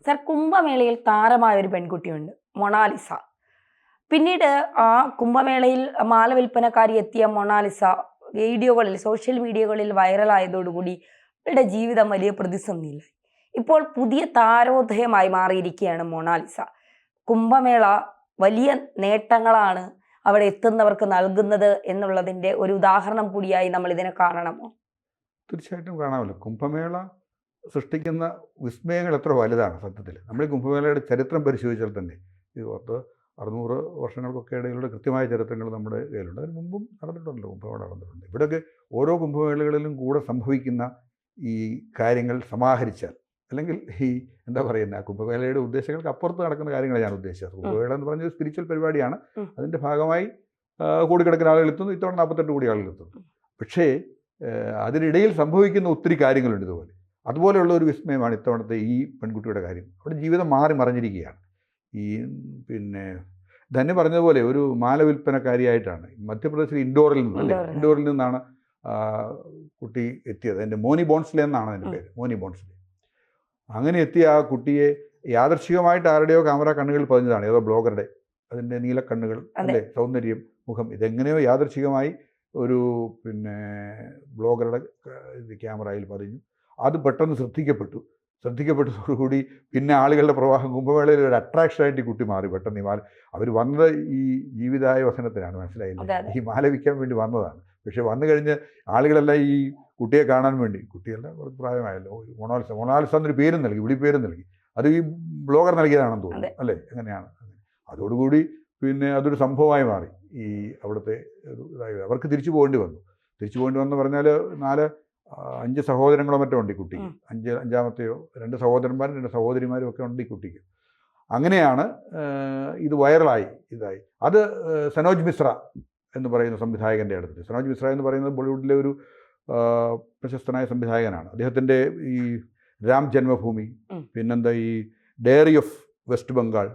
Sir, കുംഭമേളയിൽ താരമായ ഒരു പെൺകുട്ടിയുണ്ട്, മൊണാലിസ. പിന്നീട് ആ കുംഭമേളയിൽ മാല വിൽപ്പനക്കാരി എത്തിയ മൊണാലിസ വീഡിയോകളിൽ, സോഷ്യൽ മീഡിയകളിൽ വൈറലായതോടുകൂടി അവരുടെ ജീവിതം വലിയ പ്രതിസന്ധിയിലായി. ഇപ്പോൾ പുതിയ താരോദയമായി മാറിയിരിക്കുകയാണ് മൊണാലിസ. കുംഭമേള വലിയ നേട്ടങ്ങളാണ് അവിടെ എത്തുന്നവർക്ക് നൽകുന്നത് എന്നുള്ളതിൻ്റെ ഒരു ഉദാഹരണം കൂടിയായി നമ്മൾ ഇതിനെ കാണണമോ? തീർച്ചയായിട്ടും കാണാമല്ലോ. കുംഭമേള സൃഷ്ടിക്കുന്ന വിസ്മയങ്ങൾ എത്ര വലുതാണ് സത്യത്തിൽ. നമ്മൾ ഈ കുംഭമേളയുടെ ചരിത്രം പരിശോധിച്ചാൽ തന്നെ ഈ 600 വർഷങ്ങൾക്കൊക്കെ ഇടയിലുള്ള കൃത്യമായ ചരിത്രങ്ങൾ നമ്മുടെ കയ്യിലുണ്ട്. അതിന് മുമ്പും നടന്നിട്ടുണ്ടല്ലോ, കുംഭമേള നടന്നിട്ടുണ്ട്. ഇവിടെയൊക്കെ ഓരോ കുംഭമേളകളിലും കൂടെ സംഭവിക്കുന്ന ഈ കാര്യങ്ങൾ സമാഹരിച്ചാൽ, അല്ലെങ്കിൽ ഈ എന്താ പറയുന്ന കുംഭമേളയുടെ ഉദ്ദേശങ്ങൾക്ക് അപ്പുറത്ത് നടക്കുന്ന കാര്യങ്ങളാണ് ഞാൻ ഉദ്ദേശിച്ചത്. കുംഭമേള എന്ന് പറഞ്ഞൊരു സ്പിരിച്വൽ പരിപാടിയാണ്. അതിൻ്റെ ഭാഗമായി കോടിക്കണക്കിന് ആളുകൾ എത്തുന്നു. ഇത്തവണ 48 കോടി ആളുകൾ എത്തുന്നു. പക്ഷേ അതിനിടയിൽ സംഭവിക്കുന്ന ഒത്തിരി കാര്യങ്ങളുണ്ട് ഇതുപോലെ. അതുപോലെയുള്ള ഒരു വിസ്മയമാണ് ഇത്തവണത്തെ ഈ പെൺകുട്ടിയുടെ കാര്യം. അവിടെ ജീവിതം മാറി മറിഞ്ഞിരിക്കുകയാണ്. ഈ ധന്യ പറഞ്ഞതുപോലെ ഒരു മാല വിൽപ്പനക്കാരിയായിട്ടാണ് മധ്യപ്രദേശിലെ ഇൻഡോറിൽ നിന്നാണ് കുട്ടി എത്തിയത്. എൻ്റെ മോനി ബോൺസ്ലെ എന്നാണ് അതിൻ്റെ പേര്, മോനി ബോൺസ്ലെ. അങ്ങനെ എത്തിയ ആ കുട്ടിയെ യാദർശികമായിട്ട് ആരുടെയോ ക്യാമറ കണ്ണുകളിൽ പതിഞ്ഞതാണ്, ഏതോ ബ്ലോഗറുടെ. അതിൻ്റെ നീലക്കണ്ണുകൾ, അല്ലേ, സൗന്ദര്യം, മുഖം, ഇതെങ്ങനെയോ യാദർശികമായി ഒരു ബ്ലോഗറുടെ ക്യാമറയിൽ പതിഞ്ഞു. അത് പെട്ടെന്ന് ശ്രദ്ധിക്കപ്പെട്ടതോടുകൂടി പിന്നെ ആളുകളുടെ പ്രവാഹം കുംഭമേളയിൽ ഒരു അട്രാക്ഷനായിട്ട് ഈ കുട്ടി മാറി. പെട്ടെന്ന് അവർ വന്നത് ഈ ജീവിതായോസനത്തിനാണ്, മനസ്സിലായില്ല, ഈ മാല വിൽക്കാൻ വേണ്ടി വന്നതാണ്. പക്ഷെ വന്നു കഴിഞ്ഞ് ആളുകളെല്ലാം ഈ കുട്ടിയെ കാണാൻ വേണ്ടി, കുട്ടിയെല്ലാം കുറച്ച് പ്രായമായല്ലോ, മൊണാലിസ എന്നൊരു പേരും നൽകി, വിളിപ്പേരും നൽകി. അത് ഈ ബ്ലോഗർ നൽകിയതാണെന്ന് തോന്നുന്നു, അല്ലേ, എങ്ങനെയാണ്. അതോടുകൂടി അതൊരു സംഭവമായി മാറി. ഈ അവിടുത്തെ ഒരു ഇതായി അവർക്ക് തിരിച്ചു പോകേണ്ടി വന്നു പറഞ്ഞാൽ 5 സഹോദരങ്ങളോ മറ്റോ ഉണ്ട് ഈ കുട്ടിക്ക്. അഞ്ചാമത്തെയോ 2 സഹോദരന്മാരും 2 സഹോദരിമാരും ഒക്കെ ഉണ്ട് ഈ കുട്ടിക്ക്. അങ്ങനെയാണ് ഇത് വൈറലായി ഇതായി. അത് സനോജ് മിശ്ര എന്ന് പറയുന്ന സംവിധായകൻ്റെ അടുത്ത്. സനോജ് മിശ്ര എന്ന് പറയുന്നത് ബോളിവുഡിലെ ഒരു പ്രശസ്തനായ സംവിധായകനാണ്. അദ്ദേഹത്തിൻ്റെ ഈ രാം ജന്മഭൂമി, പിന്നെന്താ ഈ diary of West Bengal,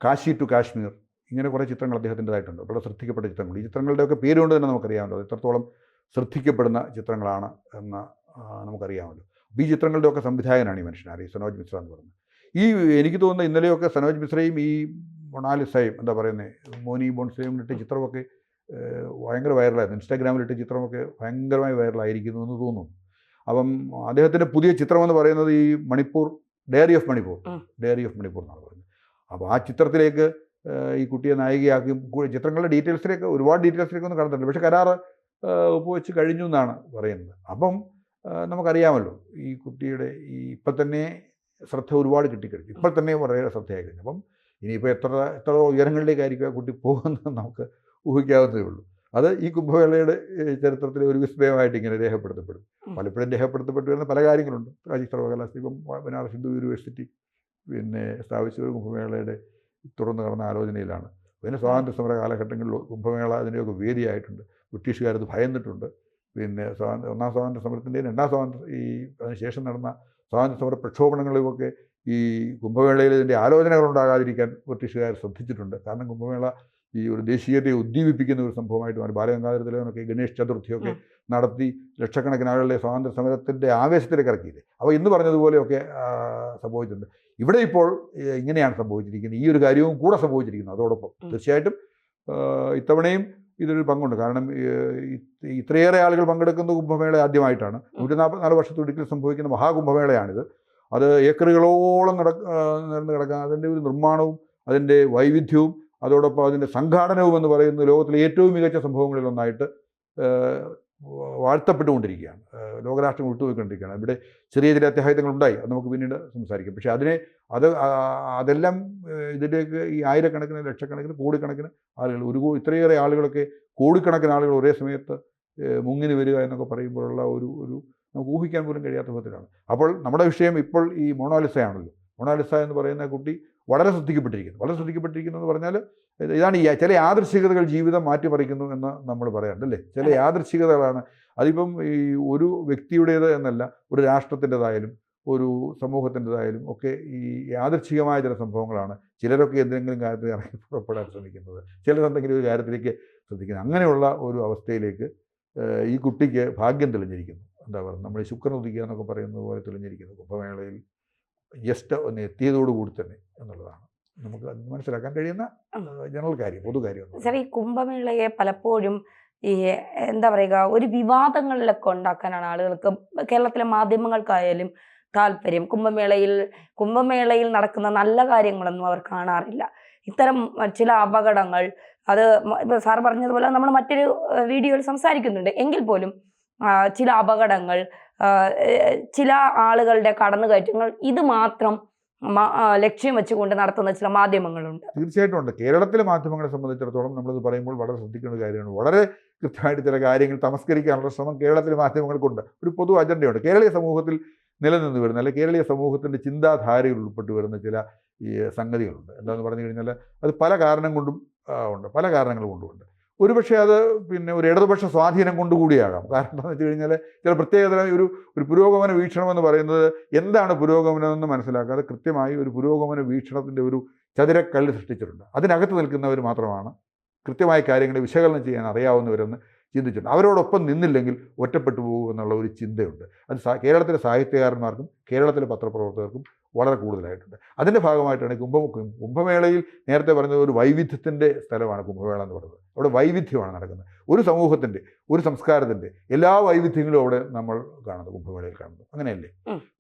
Kashi to Kashmir, ഇങ്ങനെ കുറേ ചിത്രങ്ങൾ അദ്ദേഹത്തിൻ്റെതായിട്ടുണ്ട്, വളരെ ശ്രദ്ധിക്കപ്പെട്ട ചിത്രങ്ങൾ. ഈ ചിത്രങ്ങളുടെയൊക്കെ പേരുകൊണ്ട് തന്നെ നമുക്കറിയാമല്ലോ എത്രത്തോളം ശ്രദ്ധിക്കപ്പെടുന്ന ചിത്രങ്ങളാണ് എന്ന് നമുക്കറിയാമല്ലോ. ഈ ചിത്രങ്ങളുടെയൊക്കെ സംവിധായകനാണ് ഈ മനുഷ്യനാണ്, ഈ സനോജ് മിശ്ര എന്ന് പറയുന്നത്. എനിക്ക് തോന്നുന്നത് ഇന്നലെയൊക്കെ സനോജ് മിശ്രയും ഈ മൊണാലിസയും, എന്താ പറയുന്നത്, മോനി ബോൺസ്ലെയും ഇട്ട ചിത്രമൊക്കെ ഭയങ്കര വൈറലായിരുന്നു. ഇൻസ്റ്റാഗ്രാമിലിട്ട ചിത്രമൊക്കെ ഭയങ്കരമായി വൈറലായിരിക്കുന്നു എന്ന് തോന്നുന്നു. അപ്പം അദ്ദേഹത്തിൻ്റെ പുതിയ ചിത്രമെന്ന് പറയുന്നത് ഈ ഡയറി ഓഫ് മണിപ്പൂർ എന്നാണ് പറയുന്നത്. അപ്പോൾ ആ ചിത്രത്തിലേക്ക് ഈ കുട്ടിയെ നായികയാക്കി, ചിത്രങ്ങളുടെ ഒരുപാട് ഡീറ്റെയിൽസിലേക്ക് ഒന്നും കടന്നിട്ടില്ല, പക്ഷേ കരാറ് ഒപ്പുവെച്ച് കഴിഞ്ഞു എന്നാണ് പറയുന്നത്. അപ്പം നമുക്കറിയാമല്ലോ ഈ കുട്ടിയുടെ ഇപ്പം തന്നെ ശ്രദ്ധ ഒരുപാട് കിട്ടിക്കഴിഞ്ഞു, ഇപ്പോൾ തന്നെ വളരെ ശ്രദ്ധയായി കഴിഞ്ഞു. അപ്പം ഇനിയിപ്പോൾ എത്ര ഉയരങ്ങളിലേക്കായിരിക്കും ആ കുട്ടി പോകുന്നത് നമുക്ക് ഊഹിക്കാവുന്നതേ ഉള്ളൂ. അത് ഈ കുംഭമേളയുടെ ചരിത്രത്തിലെ ഒരു വിസ്മയമായിട്ട് ഇങ്ങനെ രേഖപ്പെടുത്തപ്പെടും. പലപ്പോഴും രേഖപ്പെടുത്തപ്പെട്ടു വരുന്ന പല കാര്യങ്ങളുണ്ട്. കാശി സർവകലാശാല, ഇപ്പം ബനാറസ് ഹിന്ദു യൂണിവേഴ്സിറ്റി സ്ഥാപിച്ച ഒരു കുംഭമേളയുടെ തുറന്നു കടന്ന ആലോചനയിലാണ്. സ്വാതന്ത്ര്യ സമര കാലഘട്ടങ്ങളിൽ കുംഭമേള അതിൻ്റെയൊക്കെ വേദിയായിട്ടുണ്ട്. ബ്രിട്ടീഷുകാരത് ഭയന്നിട്ടുണ്ട്. ഒന്നാം സ്വാതന്ത്ര്യ സമരത്തിൻ്റെയും അതിനുശേഷം നടന്ന സ്വാതന്ത്ര്യ സമര പ്രക്ഷോഭങ്ങളിലുമൊക്കെ ഈ കുംഭമേളയിൽ ഇതിൻ്റെ ആലോചനകളുണ്ടാകാതിരിക്കാൻ ബ്രിട്ടീഷുകാർ ശ്രദ്ധിച്ചിട്ടുണ്ട്. കാരണം കുംഭമേള ഈ ഒരു ദേശീയതയെ ഉദ്ദീപിപ്പിക്കുന്ന ഒരു സംഭവമായിട്ട് മാറി. ബാലഗംഗാധര തിലകനൊക്കെ ഗണേഷ് ചതുർത്ഥിയൊക്കെ നടത്തി ലക്ഷക്കണക്കിന് ആളുകളെ സ്വാതന്ത്ര്യ സമരത്തിൻ്റെ ആവേശത്തിലേക്ക് ഇറക്കിയില്ലേ. അപ്പോൾ ഇന്ന് പറഞ്ഞതുപോലെയൊക്കെ സംഭവിച്ചിട്ടുണ്ട്. ഇവിടെ ഇപ്പോൾ ഇങ്ങനെയാണ് സംഭവിച്ചിരിക്കുന്നത്. ഈ ഒരു കാര്യവും കൂടെ സംഭവിച്ചിരിക്കുന്നു. അതോടൊപ്പം തീർച്ചയായിട്ടും ഇത്തവണയും ഇതൊരു പങ്കുണ്ട്. കാരണം ഇത്രയേറെ ആളുകൾ പങ്കെടുക്കുന്ന കുംഭമേള ആദ്യമായിട്ടാണ്. 144 വർഷത്തൊരിക്കൽ സംഭവിക്കുന്ന മഹാകുംഭമേളയാണിത്. അത് ഏക്കറുകളോളം നിരന്ന് കിടക്കാൻ, അതിൻ്റെ ഒരു നിർമ്മാണവും അതിൻ്റെ വൈവിധ്യവും അതോടൊപ്പം അതിൻ്റെ സംഘാടനവും എന്ന് പറയുന്നത് ലോകത്തിലെ ഏറ്റവും മികച്ച സംഭവങ്ങളിലൊന്നായിട്ട് വാഴ്ത്തപ്പെട്ടുകൊണ്ടിരിക്കുകയാണ്. ലോകരാഷ്ട്രങ്ങൾ വിട്ടുപോയിക്കൊണ്ടിരിക്കുകയാണ്. ഇവിടെ ചെറിയ ചില അത്യാഹിതങ്ങളുണ്ടായി, അത് നമുക്ക് പിന്നീട് സംസാരിക്കാം. പക്ഷേ അതെല്ലാം ഇതിലേക്ക് ഈ ആയിരക്കണക്കിന്, ലക്ഷക്കണക്കിന്, കോടിക്കണക്കിന് ആളുകൾ, ഇത്രയേറെ ആളുകളൊക്കെ, കോടിക്കണക്കിന് ആളുകൾ ഒരേ സമയത്ത് മുങ്ങിന് വരിക എന്നൊക്കെ പറയുമ്പോഴുള്ള ഒരു നമുക്ക് ഊഹിക്കാൻ പോലും കഴിയാത്ത വിധത്തിലാണ്. അപ്പോൾ നമ്മുടെ വിഷയം ഇപ്പോൾ ഈ മൊണാലിസയാണല്ലോ. മൊണാലിസ എന്ന് പറയുന്ന കുട്ടി വളരെ ശ്രദ്ധിക്കപ്പെട്ടിരിക്കുന്നു എന്ന് പറഞ്ഞാൽ ഇതാണ് ഈ ചില യാദൃശ്ചികതകൾ ജീവിതം മാറ്റിമറിക്കുന്നു എന്ന് നമ്മൾ പറയാറുണ്ട്, അല്ലേ. ചില യാദൃശ്ചികതകളാണ്. അതിപ്പം ഈ ഒരു വ്യക്തിയുടേത് എന്നല്ല, ഒരു രാഷ്ട്രത്തിൻ്റെതായാലും ഒരു സമൂഹത്തിൻ്റെതായാലും ഒക്കെ ഈ യാദൃച്ഛികമായ ചില സംഭവങ്ങളാണ്. ചിലരൊക്കെ എന്തെങ്കിലും കാര്യത്തിൽ ഇറങ്ങി പുറപ്പെടാൻ ശ്രമിക്കുന്നത്, ചിലർ എന്തെങ്കിലും ഒരു കാര്യത്തിലേക്ക് ശ്രദ്ധിക്കുന്നത്. അങ്ങനെയുള്ള ഒരു അവസ്ഥയിലേക്ക് ഈ കുട്ടിക്ക് ഭാഗ്യം തെളിഞ്ഞിരിക്കുന്നു. എന്താ പറയുക, നമ്മൾ ശുക്രൻ ഉദിക്കുക എന്നൊക്കെ പറയുന്നത് പോലെ തെളിഞ്ഞിരിക്കുന്നു കുംഭമേളയിൽ. ജസ്റ്റ് ഒന്ന് എത്തിയതോടുകൂടി തന്നെ എന്നുള്ളതാണ് നമുക്ക് മനസ്സിലാക്കാൻ കഴിയുന്ന ജനറൽ കാര്യം, പൊതുകാര്യം. സാർ, ഈ കുംഭമേളയെ പലപ്പോഴും ഈ എന്താ പറയുക, ഒരു വിവാദങ്ങളിലൊക്കെ ഉണ്ടാക്കാനാണ് ആളുകൾക്ക്, കേരളത്തിലെ മാധ്യമങ്ങൾക്കായാലും താല്പര്യം. കുംഭമേളയിൽ നടക്കുന്ന നല്ല കാര്യങ്ങളൊന്നും അവർ കാണാറില്ല. ഇത്തരം ചില അപകടങ്ങൾ, അത് ഇപ്പോൾ സാർ പറഞ്ഞതുപോലെ നമ്മൾ മറ്റൊരു വീഡിയോയിൽ സംസാരിക്കുന്നുണ്ട്, എങ്കിൽ പോലും ചില അപകടങ്ങൾ, ചില ആളുകളുടെ കടന്നുകയറ്റങ്ങൾ, ഇത് മാത്രം ലക്ഷ്യം വെച്ചുകൊണ്ട് നടത്തുന്ന ചില മാധ്യമങ്ങളുണ്ട്. തീർച്ചയായിട്ടും ഉണ്ട്. കേരളത്തിലെ മാധ്യമങ്ങളെ സംബന്ധിച്ചിടത്തോളം നമ്മളിത് പറയുമ്പോൾ വളരെ ശ്രദ്ധിക്കേണ്ട കാര്യമാണ്. വളരെ കൃത്യമായിട്ട് ചില കാര്യങ്ങൾ തമസ്കരിക്കാനുള്ള ശ്രമം കേരളത്തിലെ മാധ്യമങ്ങൾക്കുണ്ട്. ഒരു പൊതു അജണ്ടയുണ്ട്. കേരളീയ സമൂഹത്തിൽ നിലനിന്ന് വരുന്ന, അല്ലെങ്കിൽ കേരളീയ സമൂഹത്തിൻ്റെ ചിന്താധാരയിൽ ഉൾപ്പെട്ട് വരുന്ന ചില ഈ സംഗതികളുണ്ട്. എന്താണെന്ന് പറഞ്ഞു കഴിഞ്ഞാൽ അത് പല കാരണം കൊണ്ടും ഉണ്ട്, പല കാരണങ്ങൾ കൊണ്ടുമുണ്ട്. ഒരുപക്ഷെ അത് പിന്നെ ഒരു ഇടതുപക്ഷ സ്വാധീനം കൊണ്ടുകൂടിയാകാം. കാരണം എന്താണെന്ന് വെച്ച് കഴിഞ്ഞാൽ ചില പ്രത്യേകതരം ഒരു പുരോഗമന വീക്ഷണമെന്ന് പറയുന്നത് എന്താണ് പുരോഗമനമെന്ന് മനസ്സിലാക്കാതെ കൃത്യമായി ഒരു പുരോഗമന വീക്ഷണത്തിൻ്റെ ഒരു ചതുരക്കല്ല് സൃഷ്ടിച്ചിട്ടുണ്ട്. അതിനകത്ത് നിൽക്കുന്നവർ മാത്രമാണ് കൃത്യമായ കാര്യങ്ങളെ വിശകലനം ചെയ്യാൻ അറിയാവുന്നവരെന്ന് ചിന്തിച്ചിട്ടുണ്ട്. അവരോടൊപ്പം നിന്നില്ലെങ്കിൽ ഒറ്റപ്പെട്ടു പോകും എന്നുള്ള ഒരു ചിന്തയുണ്ട്. അത് കേരളത്തിലെ സാഹിത്യകാരന്മാർക്കും കേരളത്തിലെ പത്രപ്രവർത്തകർക്കും വളരെ കൂടുതലായിട്ടുണ്ട്. അതിൻ്റെ ഭാഗമായിട്ടാണ് കുംഭമേളയിൽ നേരത്തെ പറഞ്ഞത് ഒരു വൈവിധ്യത്തിൻ്റെ സ്ഥലമാണ് കുംഭമേള എന്ന് പറയുന്നത്. അവിടെ വൈവിധ്യമാണ് നടക്കുന്നത്. ഒരു സമൂഹത്തിൻ്റെ, ഒരു സംസ്കാരത്തിൻ്റെ എല്ലാ വൈവിധ്യങ്ങളും അവിടെ നമ്മൾ കാണുന്നത്, കുംഭമേളയിൽ കാണുന്നത്. അങ്ങനെയല്ലേ?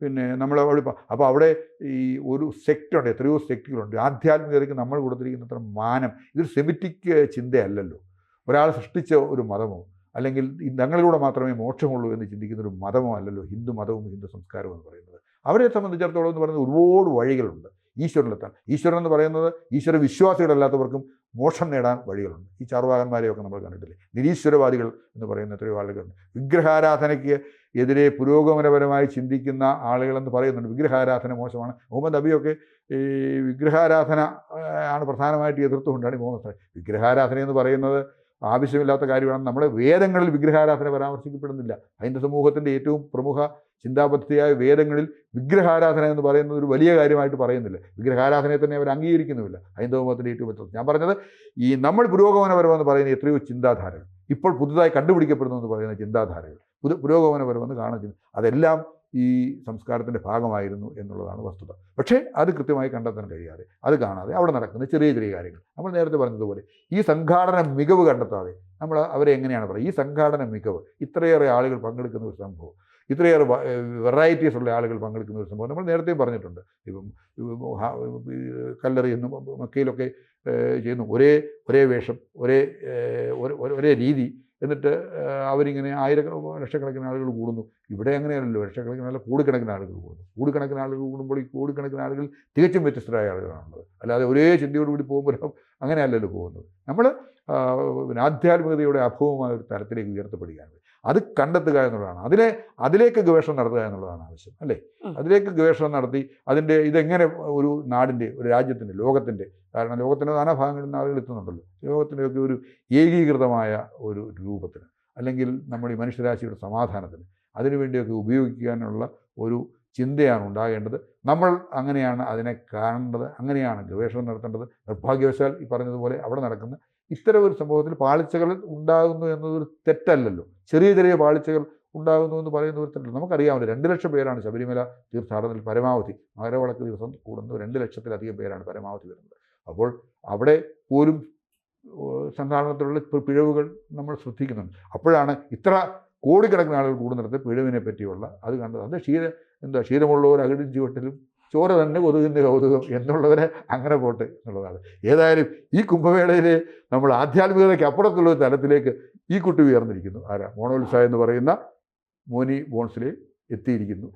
പിന്നെ നമ്മൾ അവിടെ അപ്പോൾ അവിടെ ഈ ഒരു സെക്റ്റുണ്ട്, എത്രയോ സെക്റ്റുകളുണ്ട്. ആധ്യാത്മികതയ്ക്ക് നമ്മൾ കൊടുത്തിരിക്കുന്ന അത്ര മാനം, ഇതൊരു സെമിറ്റിക് ചിന്തയല്ലല്ലോ. ഒരാൾ സൃഷ്ടിച്ച ഒരു മതമോ അല്ലെങ്കിൽ തങ്ങളിലൂടെ മാത്രമേ മോക്ഷമുള്ളൂ എന്ന് ചിന്തിക്കുന്ന ഒരു മതമോ അല്ലല്ലോ ഹിന്ദു മതവും ഹിന്ദു സംസ്കാരവും എന്ന് പറയുന്നത്. അവരെ സംബന്ധിച്ചിടത്തോളം എന്ന് പറയുന്നത് ഒരുപാട് വഴികളുണ്ട് ഈശ്വരനിലെത്താൻ. ഈശ്വരൻ എന്ന് പറയുന്നത് ഈശ്വര വിശ്വാസികളല്ലാത്തവർക്കും മോക്ഷം നേടാൻ വഴികളുണ്ട്. ഈ ചാർവാകന്മാരെയൊക്കെ നമ്മൾ കണ്ടിട്ടില്ലേ? നിരീശ്വരവാദികൾ എന്ന് പറയുന്ന എത്രയോ ആളുകളുണ്ട്. വിഗ്രഹാരാധനയ്ക്ക് എതിരെ പുരോഗമനപരമായി ചിന്തിക്കുന്ന ആളുകളെന്ന് പറയുന്നുണ്ട്. വിഗ്രഹാരാധന മോശമാണ്. മുഹമ്മദ് നബിയൊക്കെ ഈ വിഗ്രഹാരാധന ആണ് പ്രധാനമായിട്ട് എതിർത്തുകൊണ്ടാണ് മുഹമ്മദ്. വിഗ്രഹാരാധന എന്ന് പറയുന്നത് ആവശ്യമില്ലാത്ത കാര്യമാണ്. നമ്മുടെ വേദങ്ങളിൽ വിഗ്രഹാരാധന പരാമർശിക്കപ്പെടുന്നില്ല. ഹൈന്ദവ സമൂഹത്തിൻ്റെ ഏറ്റവും പ്രമുഖ ചിന്താപദ്ധതിയായ വേദങ്ങളിൽ വിഗ്രഹാരാധന എന്ന് പറയുന്നത് ഒരു വലിയ കാര്യമായിട്ട് പറയുന്നില്ല. വിഗ്രഹാരാധനയെ തന്നെ അവർ അംഗീകരിക്കുന്നുമില്ല. ഹൈന്ദവ മതത്തിൻ്റെ ഏറ്റവും പറ്റും. ഞാൻ പറഞ്ഞത് ഈ നമ്മൾ പുരോഗമനപരമെന്ന് പറയുന്ന എത്രയോ ചിന്താധാരകൾ, ഇപ്പോൾ പുതുതായി കണ്ടുപിടിക്കപ്പെടുന്നു എന്ന് പറയുന്ന ചിന്താധാരകൾ, പുരോഗമനപരമെന്ന് കാണുന്നത്, അതെല്ലാം ഈ സംസ്കാരത്തിൻ്റെ ഭാഗമായിരുന്നു എന്നുള്ളതാണ് വസ്തുത. പക്ഷേ അത് കൃത്യമായി കണ്ടെത്താൻ കഴിയാതെ, അത് കാണാതെ അവിടെ നടക്കുന്ന ചെറിയ ചെറിയ കാര്യങ്ങൾ, നമ്മൾ നേരത്തെ പറഞ്ഞതുപോലെ ഈ സംഘാടന മികവ് കണ്ടെത്താതെ നമ്മൾ അവരെ എങ്ങനെയാണ് പറയുക? ഈ സംഘാടന മികവ്, ഇത്രയേറെ ആളുകൾ പങ്കെടുക്കുന്ന ഒരു സംഭവം, ഇത്രയേറെ വെറൈറ്റീസ് ഉള്ള ആളുകൾ പങ്കെടുക്കുന്ന ഒരു സംഭവം നമ്മൾ നേരത്തെയും പറഞ്ഞിട്ടുണ്ട്. ഇപ്പം കല്ലെറിയുന്നു, മക്കയിലൊക്കെ ചെയ്യുന്നു, ഒരേ വേഷം, ഒരേ രീതി, എന്നിട്ട് അവരിങ്ങനെ ലക്ഷക്കണക്കിന് ആളുകൾ കൂടുന്നു. ഇവിടെ അങ്ങനെയല്ലല്ലോ. ലക്ഷക്കണക്കിന് ആളുകൾ കോടിക്കണക്കിന് ആളുകൾ കൂടുന്നു. കോടിക്കണക്കിന് ആളുകൾ കൂടുമ്പോൾ ഈ കോടിക്കണക്കിന് ആളുകൾ തികച്ചും വ്യത്യസ്തരായ ആളുകളാണുള്ളത്. അല്ലാതെ ഒരേ ചിന്തയോടുകൂടി പോകുമ്പോഴും അങ്ങനെയല്ലല്ലോ പോകുന്നത്. നമ്മൾ ആധ്യാത്മികതയുടെ അഭവമായ ഒരു തലത്തിലേക്ക് ഉയർത്തപ്പെടുകയാണ്. അത് കണ്ടെത്തുക എന്നുള്ളതാണ്. അതിലേക്ക് ഗവേഷണം നടത്തുക എന്നുള്ളതാണ് ആവശ്യം, അല്ലേ? അതിലേക്ക് ഗവേഷണം നടത്തി അതിൻ്റെ ഇതെങ്ങനെ ഒരു നാടിൻ്റെ, ഒരു രാജ്യത്തിൻ്റെ, ലോകത്തിൻ്റെ, കാരണം ലോകത്തിൻ്റെ നാനാഭാഗങ്ങളിൽ നിന്ന് ആളുകൾ എത്തുന്നുണ്ടല്ലോ, ലോകത്തിൻ്റെയൊക്കെ ഒരു ഏകീകൃതമായ ഒരു രൂപത്തിന്, അല്ലെങ്കിൽ നമ്മുടെ ഈ മനുഷ്യരാശിയുടെ സമാധാനത്തിന് അതിനുവേണ്ടിയൊക്കെ ഉപയോഗിക്കാനുള്ള ഒരു ചിന്തയാണ് ഉണ്ടാകേണ്ടത്. നമ്മൾ അങ്ങനെയാണ് അതിനെ കാണേണ്ടത്, അങ്ങനെയാണ് ഗവേഷണം നടത്തേണ്ടത്. നിർഭാഗ്യവശാൽ ഈ പറഞ്ഞതുപോലെ അവിടെ നടക്കുന്ന ഇത്തരം ഒരു സംഭവത്തിൽ പാളിച്ചകൾ ഉണ്ടാകുന്നു എന്നതൊരു തെറ്റല്ലല്ലോ. ചെറിയ ചെറിയ പാളിച്ചകൾ ഉണ്ടാകുന്നു എന്ന് പറയുന്ന ഒരു തെറ്റല്ല. നമുക്കറിയാമല്ലോ, 2 ലക്ഷം പേരാണ് ശബരിമല തീർത്ഥാടനത്തിൽ പരമാവധി, മകരവിളക്ക് ദിവസം കൂടുന്നത് 2 ലക്ഷത്തിലധികം പേരാണ് പരമാവധി വരുന്നത്. അപ്പോൾ അവിടെ പോലും സംഘാടനത്തിലുള്ള പിഴവുകൾ നമ്മൾ ശ്രദ്ധിക്കുന്നുണ്ട്. അപ്പോഴാണ് ഇത്ര കോടിക്കണക്കിന് ആളുകൾ കൂടുന്നിടത്ത് പിഴവിനെ പറ്റിയുള്ള അത് കണ്ടത്. അത് ക്ഷീരമുള്ളവർ അകിടും ചുവട്ടിലും ചോര തന്നെ കൊതുകിൻ്റെ കൗതുകം എന്നുള്ളവരെ അങ്ങനെ പോട്ടെ എന്നുള്ളതാണ്. ഏതായാലും ഈ കുംഭമേളയിലെ നമ്മൾ ആധ്യാത്മികതയ്ക്ക് അപ്പുറത്തുള്ള ഒരു തലത്തിലേക്ക് ഈ കുട്ടി ഉയർന്നിരിക്കുന്നു. ആരാ? മോണോലിസ എന്ന് പറയുന്ന മോനി ബോൺസിലെ എത്തിയിരിക്കുന്നു.